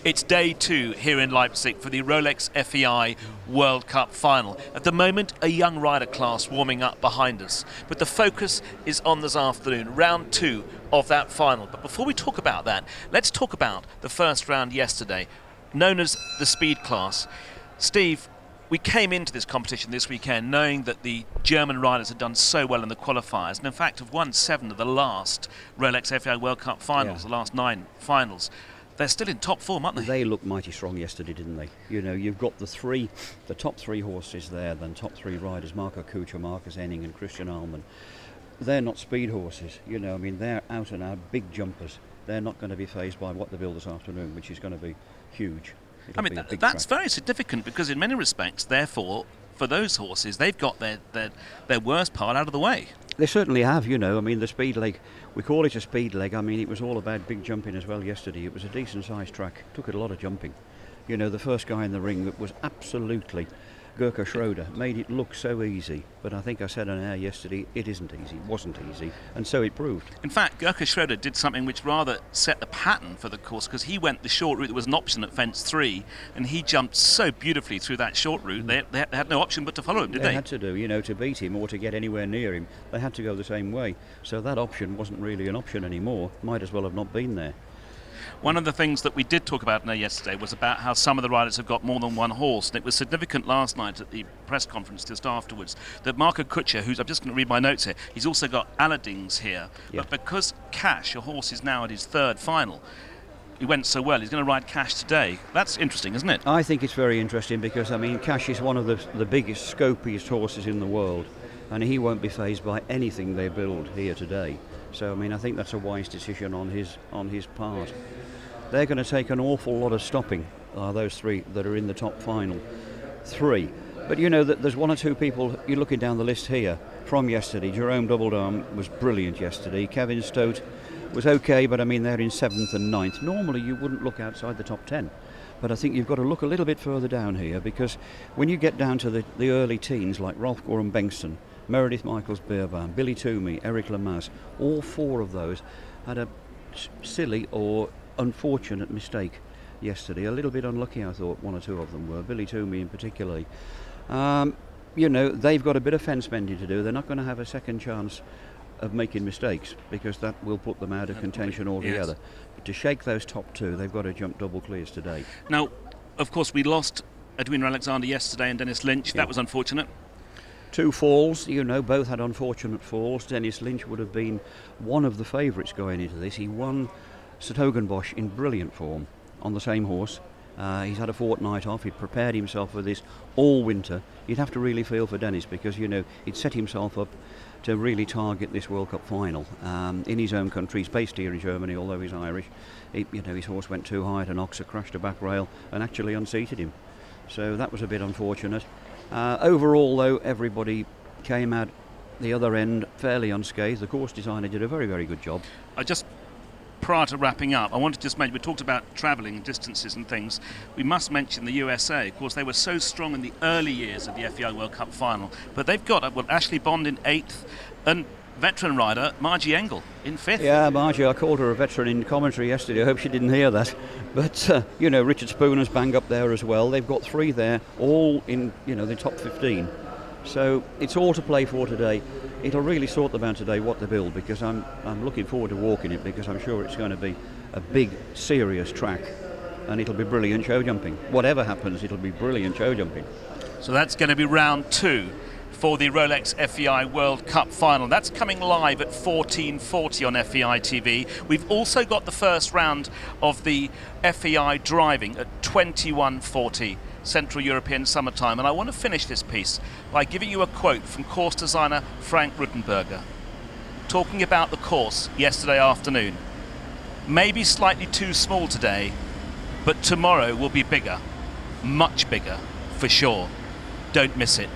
It's day 2 here in Leipzig for the Rolex FEI World Cup final. At the moment, a young rider class warming up behind us, but the focus is on this afternoon, round 2 of that final. But before we talk about that, let's talk about the first round yesterday, known as the speed class. Steve, we came into this competition this weekend knowing that the German riders had done so well in the qualifiers, and in fact have won 7 of the last Rolex FEI World Cup finals, the last 9 finals. They're still in top form, aren't they? They looked mighty strong yesterday, didn't they? You know, you've got the top 3 horses there, then top 3 riders, Marco Kuchar, Marcus Henning and Christian Ahlmann. They're not speed horses, you know, I mean, they're out and out big jumpers. They're not going to be fazed by what they build this afternoon, which is going to be huge. I mean, that's very significant because in many respects, therefore, for those horses, they've got their worst part out of the way. They certainly have, you know. I mean, the speed leg, we call it a speed leg. I mean, it was all about big jumping as well yesterday. It was a decent-sized track. Took a lot of jumping. You know, the first guy in the ring was absolutely Gurka Schroeder. Made it look so easy. But I think I said on air yesterday, it isn't easy. It wasn't easy. And so it proved. In fact, Gurka Schroeder did something which rather set the pattern for the course, because he went the short route that was an option at fence 3, and he jumped so beautifully through that short route. They had no option but to follow him, did they? They had to do, you know, to beat him or to get anywhere near him. They had to go the same way. So that option wasn't really an option anymore. Might as well have not been there. One of the things that we did talk about yesterday was about how some of the riders have got more than one horse, and it was significant last night at the press conference just afterwards that Marco Kuchar, who's, I'm just going to read my notes here, he's also got Allerdings here, but because Cash, a horse, is now at his 3rd final, he went so well, he's going to ride Cash today. That's interesting, isn't it? I think it's very interesting because, I mean, Cash is one of the biggest, scopiest horses in the world, and he won't be fazed by anything they build here today. So, I mean, I think that's a wise decision on his part. They're going to take an awful lot of stopping, those 3 that are in the top final 3. But you know that there's 1 or 2 people, you're looking down the list here, from yesterday. Jerome Doubledarm was brilliant yesterday. Kevin Stote was okay, but I mean, they're in 7th and 9th. Normally you wouldn't look outside the top 10. But I think you've got to look a little bit further down here, because when you get down to the early teens, like Rolf Goram Bengtsson, Meredith Michaels Beerbaum, Billy Toomey, Eric Lamaze, all 4 of those had a silly or unfortunate mistake yesterday. A little bit unlucky, I thought 1 or 2 of them were, Billy Toomey in particular. You know, they've got a bit of fence bending to do. They're not going to have a second chance of making mistakes, because that will put them out of contention altogether. Yes. But to shake those top 2, they've got to jump double clears today. Now, of course, we lost Edwin Alexander yesterday and Dennis Lynch. That was unfortunate. 2 falls, you know, both had unfortunate falls. Dennis Lynch would have been one of the favourites going into this. He won Satogenbosch in brilliant form on the same horse. He's had a fortnight off. He'd prepared himself for this all winter. You'd have to really feel for Dennis, because, you know, he'd set himself up to really target this World Cup final in his own country. He's based here in Germany, although he's Irish. You know, his horse went too high at an Oxer, crashed a back rail and actually unseated him. So that was a bit unfortunate. Overall, though, everybody came out the other end fairly unscathed. The course designer did a very, very good job. Prior to wrapping up, I wanted to just mention, we talked about travelling distances and things. We must mention the USA. Of course, they were so strong in the early years of the FEI World Cup final, but they've got Ashley Bond in 8th and veteran rider Margie Engel in 5th. Yeah, Margie, I called her a veteran in commentary yesterday. I hope she didn't hear that. But, you know, Richard Spooner's bang up there as well. They've got 3 there, all in, you know, the top 15. So it's all to play for today. It'll really sort them out today what they build, because I'm looking forward to walking it, because I'm sure it's going to be a big, serious track, and it'll be brilliant show jumping. Whatever happens, it'll be brilliant show jumping. So that's going to be round 2 for the Rolex FEI World Cup final. That's coming live at 14:40 on FEI TV. We've also got the first round of the FEI driving at 21:40 Central European summertime, and I want to finish this piece by giving you a quote from course designer Frank Ruttenberger, talking about the course yesterday afternoon. Maybe slightly too small today, but tomorrow will be bigger, much bigger, for sure. Don't miss it.